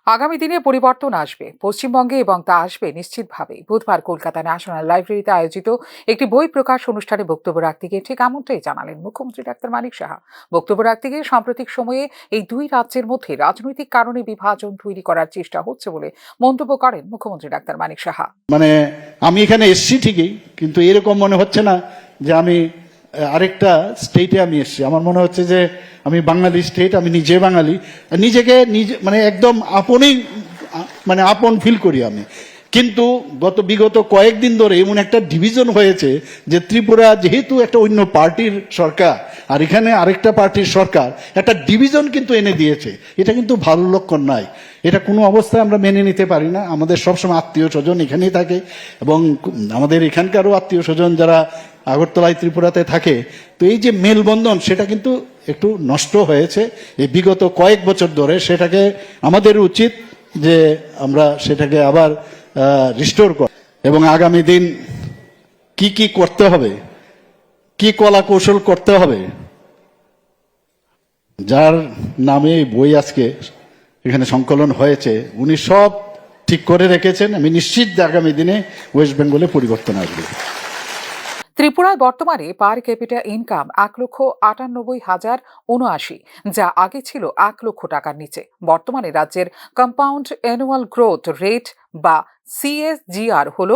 আগামী দিনে পরিবর্তন আসবে পশ্চিমবঙ্গে এবং তা আসবে নিশ্চিতভাবেই। বুধবার কলকাতা ন্যাশনাল লাইব্রেরিতে আয়োজিত একটি বই প্রকাশ অনুষ্ঠানে বক্তব্য রাখতে গিয়ে ঠিক এমনটাই জানালেন মুখ্যমন্ত্রী ডাক্তার মানিক সাহা। বক্তব্য রাখতে গিয়ে সাম্প্রতিক সময়ে এই দুই রাজ্যের মধ্যে রাজনৈতিক কারণে বিভাজন তৈরি করার চেষ্টা হচ্ছে বলে মন্তব্য করেন মুখ্যমন্ত্রী ডাক্তার মানিক সাহা। আমি এখানে এসছি ঠিকই, কিন্তু এরকম মনে হচ্ছে না যে আমি আরেকটা স্টেটে আমি এসছি। আমার মনে হচ্ছে যে আমি বাঙালি স্টেট, আমি নিজে বাঙালি, নিজেকে নিজে একদম আপন ফিল করি আমি। কিন্তু বিগত কয়েকদিন ধরে এমন একটা ডিভিশন হয়েছে যে ত্রিপুরা যেহেতু একটা অন্য পার্টির সরকার আর এখানে আরেকটা পার্টির সরকার, একটা ডিভিশন কিন্তু এনে দিয়েছে। এটা কিন্তু ভালো লক্ষণ নাই, এটা কোনো অবস্থায় আমরা মেনে নিতে পারি না। আমাদের সবসময় আত্মীয় স্বজন এখানেই থাকে এবং আমাদের এখানকারও আত্মীয় স্বজন যারা আগরতলায় ত্রিপুরাতে থাকে, তো এই যে মেলবন্ধন সেটা কিন্তু একটু নষ্ট হয়েছে এই বিগত কয়েক বছর ধরে। সেটাকে আমাদের উচিত যে আমরা সেটাকে আবার রিস্টোর করা এবং আগামী দিন কি কি করতে হবে, কি কলা কৌশল করতে হবে, যার নামে বই আজকে এখানে সংকলন হয়েছে উনি সব ঠিক করে রেখেছেন। আমি নিশ্চিত আগামী দিনে ওয়েস্ট বেঙ্গলে পরিবর্তন আসবে। ত্রিপুরায় বর্তমানে পার ক্যাপিটা ইনকাম ১,৯৮,০৭৯, যা আগে ছিল ১ লক্ষ টাকার নিচে। বর্তমানে রাজ্যের কম্পাউন্ড অ্যানুয়াল গ্রোথ রেট বা সিএসজিআর হল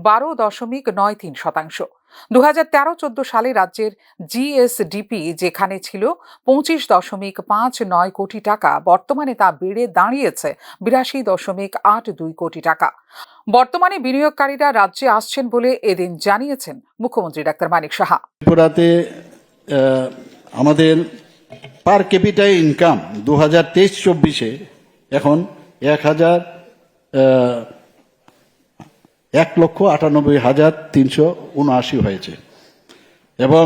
১২.৯৩%। ২০১৩-১৪ সালে রাজ্যের জিএসডিপি যেখানে ছিল ২৫.৫৯ কোটি টাকা, বর্তমানে তা বেড়ে দাঁড়িয়েছে ৮২.৮২ কোটি টাকা। বর্তমানে বিনিয়োগকারীরা রাজ্যে আসছেন বলে এদিন জানিয়েছেন মুখ্যমন্ত্রী ডাক্তার মানিক সাহা। ত্রিপুরাতে আমাদের পার ক্যাপিটা ইনকাম ২০২৩-২৪ এখন ১,৯৮,৩৭৯ হয়েছে এবং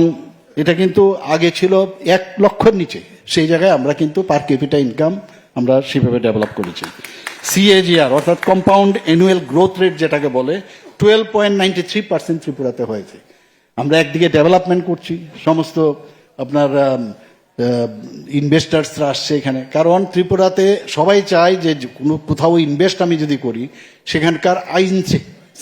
এটা কিন্তু আগে ছিল ১ লক্ষের নিচে। সেই জায়গায় আমরা কিন্তু পার ক্যাপিটা ইনকাম আমরা সেভাবে ডেভেলপ করেছি। সিএজিআর অর্থাৎ কম্পাউন্ড অ্যানুয়াল গ্রোথ রেট যেটাকে বলে 12.93% ত্রিপুরাতে হয়েছে। আমরা একদিকে ডেভেলপমেন্ট করছি, সমস্ত আপনার ইনভেস্টার্সরা আসছে এখানে, কারণ ত্রিপুরাতে সবাই চায় যে কোথাও ইনভেস্ট আমি যদি করি সেখানকার আইন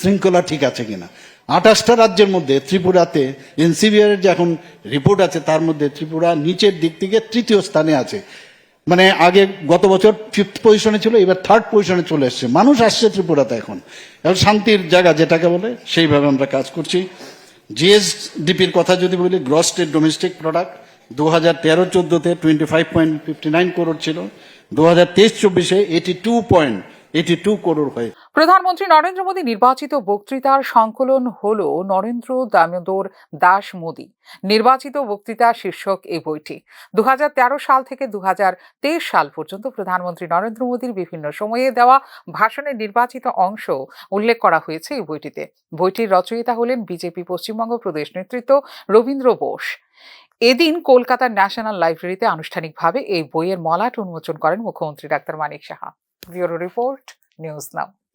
শৃঙ্খলা ঠিক আছে কিনা। ২৮টা রাজ্যের মধ্যে ত্রিপুরাতে এনসিবিআর যে এখন রিপোর্ট আছে তার মধ্যে ত্রিপুরা নিচের দিক থেকে ৩য় স্থানে আছে। আগে গত বছর 5th পজিশনে ছিল, এবার 3rd পজিশনে চলে এসছে। মানুষ আসছে ত্রিপুরাতে এখন শান্তির জায়গা যেটাকে বলে, সেইভাবে আমরা কাজ করছি। জিএসডিপির কথা যদি বলি, গ্রস স্টেট ডোমেস্টিক প্রোডাক্ট 2013-14-তে 25.59 করোড় ছিল, 2023-24-এ 82.82 করোড় হয়ে। প্রধানমন্ত্রী নরেন্দ্র মোদী নির্বাচিত বক্তৃতার সংকলন হল নরেন্দ্র দামোদর দাস মোদী নির্বাচিত বক্তৃতা শীর্ষক এই বইটি। ২০১৩ সাল থেকে ২০২৩ সাল পর্যন্ত প্রধানমন্ত্রী নরেন্দ্র মোদীর বিভিন্ন সময়ে দেওয়া ভাষণের নির্বাচিত অংশ উল্লেখ করা হয়েছে এই বইটিতে। বইটির রচয়িতা হলেন বিজেপি পশ্চিমবঙ্গ প্রদেশ নেতৃত্ব রবীন্দ্র বোস। এদিন কলকাতার ন্যাশনাল লাইব্রেরিতে আনুষ্ঠানিকভাবে এই বইয়ের মলাট উন্মোচন করেন মুখ্যমন্ত্রী doctor Manik Saha. Bureau report, news নাও।